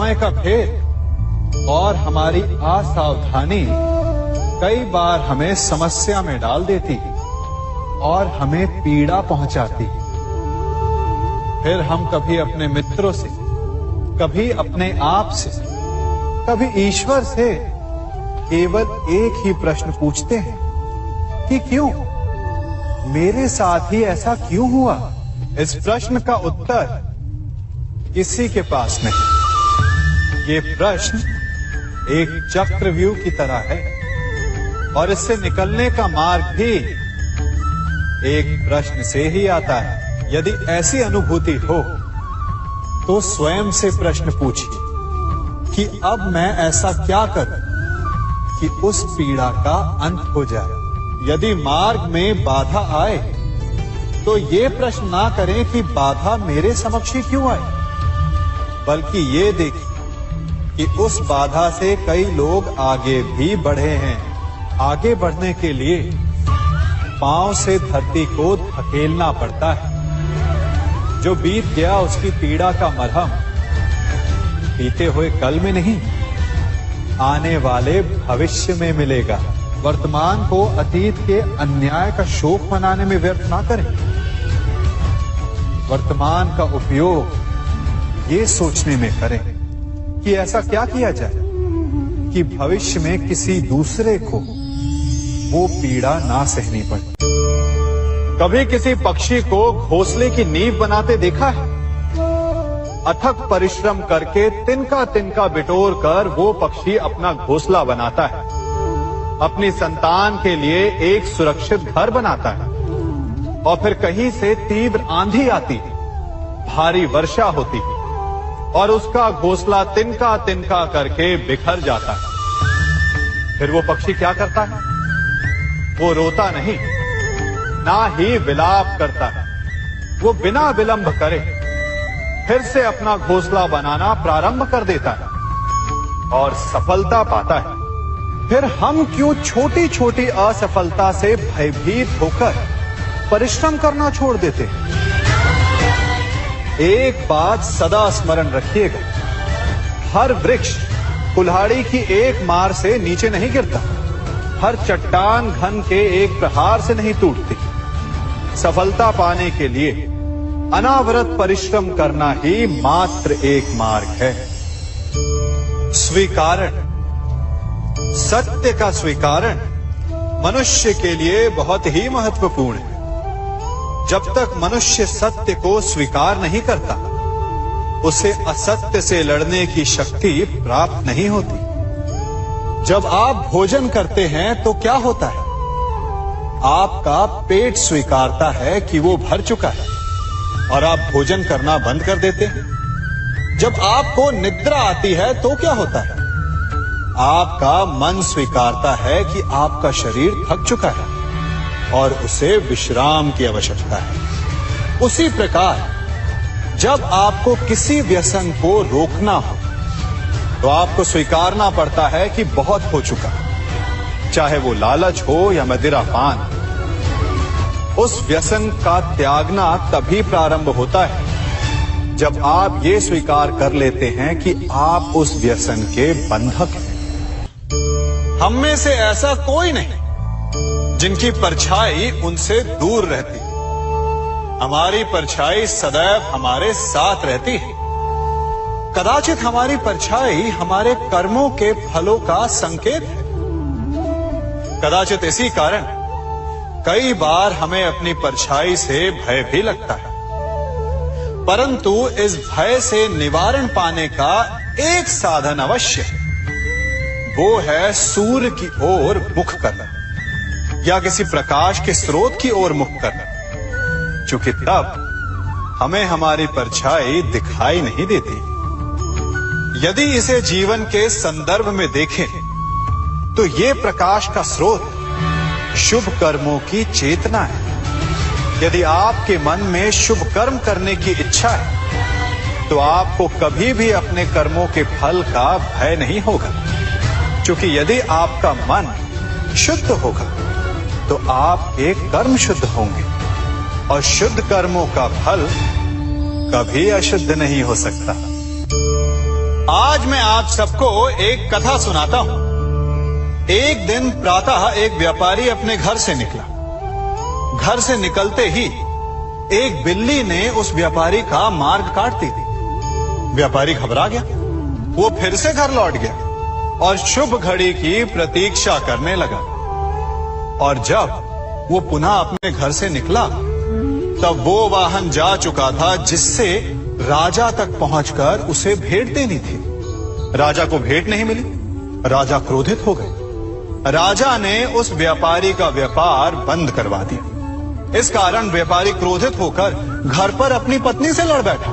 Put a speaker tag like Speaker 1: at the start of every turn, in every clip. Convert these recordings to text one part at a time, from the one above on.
Speaker 1: समय का भेद और हमारी असावधानी कई बार हमें समस्या में डाल देती और हमें पीड़ा पहुंचाती। फिर हम कभी अपने मित्रों से, कभी अपने आप से, कभी ईश्वर से केवल एक ही प्रश्न पूछते हैं कि क्यों, मेरे साथ ही ऐसा क्यों हुआ? इस प्रश्न का उत्तर किसी के पास नहीं। ये प्रश्न एक चक्रव्यूह की तरह है और इससे निकलने का मार्ग भी एक प्रश्न से ही आता है। यदि ऐसी अनुभूति हो तो स्वयं से प्रश्न पूछिए कि अब मैं ऐसा क्या करूं कि उस पीड़ा का अंत हो जाए। यदि मार्ग में बाधा आए तो ये प्रश्न ना करें कि बाधा मेरे समक्ष ही क्यों आई, बल्कि ये देखें कि उस बाधा से कई लोग आगे भी बढ़े हैं। आगे बढ़ने के लिए पांव से धरती को धकेलना पड़ता है। जो बीत गया उसकी पीड़ा का मरहम बीते हुए कल में नहीं, आने वाले भविष्य में मिलेगा। वर्तमान को अतीत के अन्याय का शोक मनाने में व्यर्थ ना करें। वर्तमान का उपयोग ये सोचने में करें कि ऐसा क्या किया जाए कि भविष्य में किसी दूसरे को वो पीड़ा ना सहनी पड़े। कभी किसी पक्षी को घोंसले की नींव बनाते देखा है? अथक परिश्रम करके तिनका तिनका बिटोर कर वो पक्षी अपना घोंसला बनाता है, अपनी संतान के लिए एक सुरक्षित घर बनाता है। और फिर कहीं से तीव्र आंधी आती है, भारी वर्षा होती है और उसका घोंसला तिनका तिनका करके बिखर जाता है। फिर वो पक्षी क्या करता है? वो रोता नहीं, ना ही विलाप करता है। वो बिना विलंब करे फिर से अपना घोंसला बनाना प्रारंभ कर देता है और सफलता पाता है। फिर हम क्यों छोटी छोटी असफलता से भयभीत होकर परिश्रम करना छोड़ देते हैं? एक बात सदा स्मरण रखिएगा, हर वृक्ष कुल्हाड़ी की एक मार से नीचे नहीं गिरता, हर चट्टान घन के एक प्रहार से नहीं टूटती। सफलता पाने के लिए अनावरत परिश्रम करना ही मात्र एक मार्ग है। स्वीकारण, सत्य का स्वीकारण मनुष्य के लिए बहुत ही महत्वपूर्ण है। जब तक मनुष्य सत्य को स्वीकार नहीं करता, उसे असत्य से लड़ने की शक्ति प्राप्त नहीं होती। जब आप भोजन करते हैं तो क्या होता है? आपका पेट स्वीकारता है कि वो भर चुका है और आप भोजन करना बंद कर देते हैं। जब आपको निद्रा आती है तो क्या होता है? आपका मन स्वीकारता है कि आपका शरीर थक चुका है और उसे विश्राम की आवश्यकता है। उसी प्रकार जब आपको किसी व्यसन को रोकना हो तो आपको स्वीकारना पड़ता है कि बहुत हो चुका, चाहे वो लालच हो या मदिरापान। उस व्यसन का त्यागना तभी प्रारंभ होता है जब आप ये स्वीकार कर लेते हैं कि आप उस व्यसन के बंधक हैं। हम में से ऐसा कोई नहीं जिनकी परछाई उनसे दूर रहती। हमारी परछाई सदैव हमारे साथ रहती है। कदाचित हमारी परछाई हमारे कर्मों के फलों का संकेत है। कदाचित इसी कारण कई बार हमें अपनी परछाई से भय भी लगता है, परंतु इस भय से निवारण पाने का एक साधन अवश्य है। वो है सूर्य की ओर मुख करना या किसी प्रकाश के स्रोत की ओर मुख करना, क्योंकि तब हमें हमारी परछाई दिखाई नहीं देती। यदि इसे जीवन के संदर्भ में देखें तो ये प्रकाश का स्रोत शुभ कर्मों की चेतना है। यदि आपके मन में शुभ कर्म करने की इच्छा है तो आपको कभी भी अपने कर्मों के फल का भय नहीं होगा, क्योंकि यदि आपका मन शुद्ध होगा तो आपके कर्म शुद्ध होंगे और शुद्ध कर्मों का फल कभी अशुद्ध नहीं हो सकता। आज मैं आप सबको एक कथा सुनाता हूं। एक दिन प्रातः एक व्यापारी अपने घर से निकला। घर से निकलते ही एक बिल्ली ने उस व्यापारी का मार्ग काट दी। व्यापारी घबरा गया। वो फिर से घर लौट गया और शुभ घड़ी की प्रतीक्षा करने लगा। और जब वो पुनः अपने घर से निकला तब वो वाहन जा चुका था जिससे राजा तक पहुंचकर उसे भेंट देनी थी। राजा को भेंट नहीं मिली। राजा क्रोधित हो गए। राजा ने उस व्यापारी का व्यापार बंद करवा दिया। इस कारण व्यापारी क्रोधित होकर घर पर अपनी पत्नी से लड़ बैठा।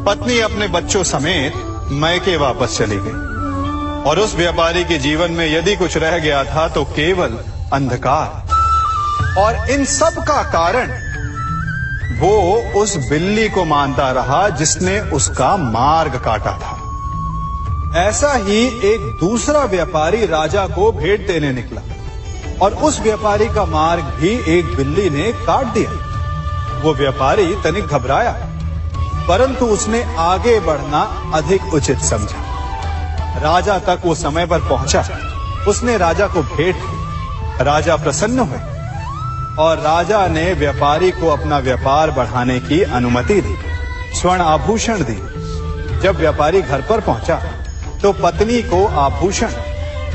Speaker 1: पत्नी अपने बच्चों समेत मैके वापस चली गई और उस व्यापारी के जीवन में यदि कुछ रह गया था तो केवल अंधकार। और इन सब का कारण वो उस बिल्ली को मानता रहा जिसने उसका मार्ग काटा था। ऐसा ही एक दूसरा व्यापारी राजा को भेंट देने निकला और उस व्यापारी का मार्ग भी एक बिल्ली ने काट दिया। वो व्यापारी तनिक घबराया, परंतु उसने आगे बढ़ना अधिक उचित समझा। राजा तक वो समय पर पहुंचा। उसने राजा को भेंट दी। राजा प्रसन्न हुए और राजा ने व्यापारी को अपना व्यापार बढ़ाने की अनुमति दी, स्वर्ण आभूषण दी। जब व्यापारी घर पर पहुंचा तो पत्नी को आभूषण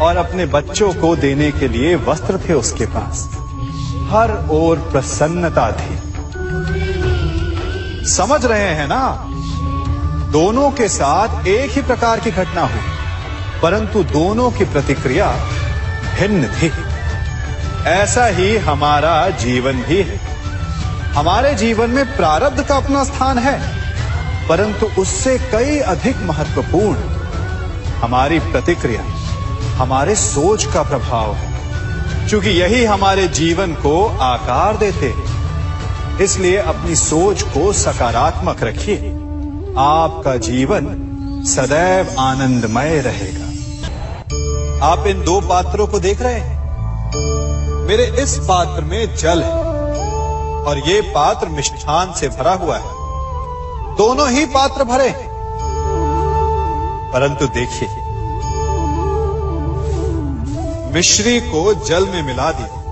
Speaker 1: और अपने बच्चों को देने के लिए वस्त्र थे उसके पास। हर ओर प्रसन्नता थी। समझ रहे हैं ना? दोनों के साथ एक ही प्रकार की घटना हुई, परंतु दोनों की प्रतिक्रिया भिन्न थी। ऐसा ही हमारा जीवन भी है। हमारे जीवन में प्रारब्ध का अपना स्थान है, परंतु उससे कई अधिक महत्वपूर्ण हमारी प्रतिक्रिया, हमारे सोच का प्रभाव है। क्योंकि यही हमारे जीवन को आकार देते हैं। इसलिए अपनी सोच को सकारात्मक रखिए। आपका जीवन सदैव आनंदमय रहेगा। आप इन दो पात्रों को देख रहे हैं। मेरे इस पात्र में जल है और ये पात्र मिष्ठान से भरा हुआ है। दोनों ही पात्र भरे हैं, परंतु देखिए, मिश्री को जल में मिला दिया।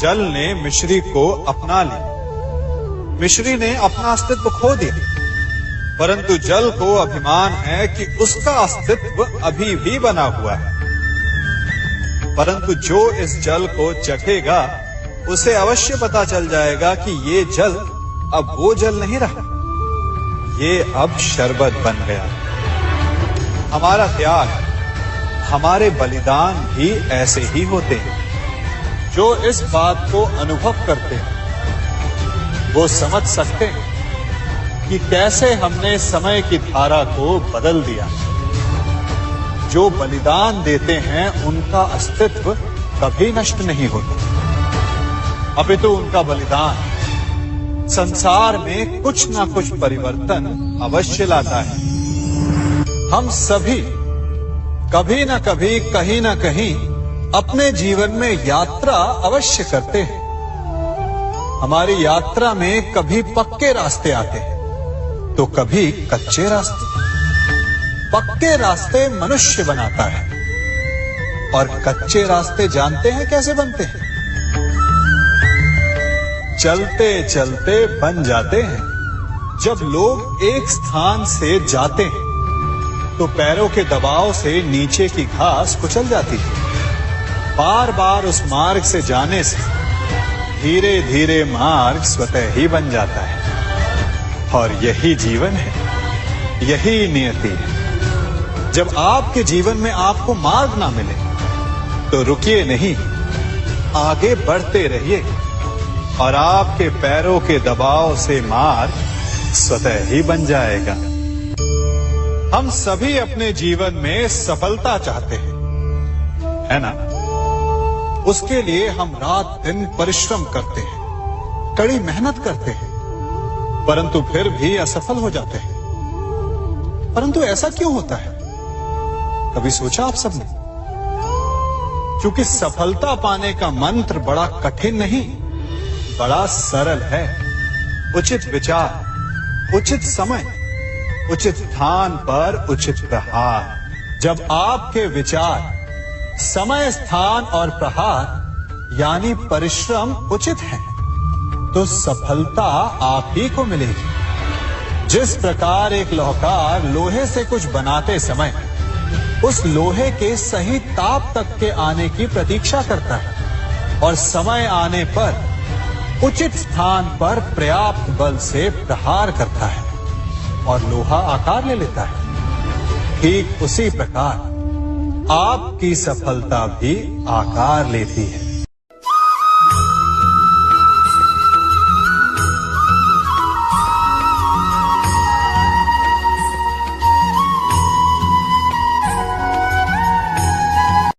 Speaker 1: जल ने मिश्री को अपना लिया। मिश्री ने अपना अस्तित्व खो दिया, परंतु जल को अभिमान है कि उसका अस्तित्व अभी भी बना हुआ है। परंतु जो इस जल को चखेगा उसे अवश्य पता चल जाएगा कि ये जल अब वो जल नहीं रहा, ये अब शरबत बन गया। हमारा त्याग, हमारे बलिदान भी ऐसे ही होते हैं। जो इस बात को अनुभव करते हैं वो समझ सकते हैं कि कैसे हमने समय की धारा को बदल दिया। जो बलिदान देते हैं उनका अस्तित्व कभी नष्ट नहीं होता, अपितु उनका बलिदान संसार में कुछ ना कुछ परिवर्तन अवश्य लाता है। हम सभी कभी ना कभी, कहीं ना कहीं अपने जीवन में यात्रा अवश्य करते हैं। हमारी यात्रा में कभी पक्के रास्ते आते हैं तो कभी कच्चे रास्ते। पक्के रास्ते मनुष्य बनाता है और कच्चे रास्ते जानते हैं कैसे बनते हैं? चलते चलते बन जाते हैं। जब लोग एक स्थान से जाते हैं तो पैरों के दबाव से नीचे की घास कुचल जाती है। बार बार उस मार्ग से जाने से धीरे धीरे मार्ग स्वतः ही बन जाता है। और यही जीवन है, यही नियति है। जब आपके जीवन में आपको मार्ग ना मिले तो रुकिए नहीं, आगे बढ़ते रहिए और आपके पैरों के दबाव से मार्ग स्वतः ही बन जाएगा। हम सभी अपने जीवन में सफलता चाहते हैं, है ना? उसके लिए हम रात दिन परिश्रम करते हैं, कड़ी मेहनत करते हैं, परंतु फिर भी असफल हो जाते हैं। परंतु ऐसा क्यों होता है? कभी सोचा आप सबने? क्योंकि सफलता पाने का मंत्र बड़ा कठिन नहीं, बड़ा सरल है। उचित विचार, उचित समय उचित स्थान पर उचित प्रहार। जब आपके विचार, समय, स्थान और प्रहार यानी परिश्रम उचित है, तो सफलता आप ही को मिलेगी। जिस प्रकार एक लोहार लोहे से कुछ बनाते समय उस लोहे के सही ताप तक के आने की प्रतीक्षा करता है और समय आने पर उचित स्थान पर पर्याप्त बल से प्रहार करता है और लोहा आकार ले लेता है, ठीक उसी प्रकार आपकी सफलता भी आकार लेती है।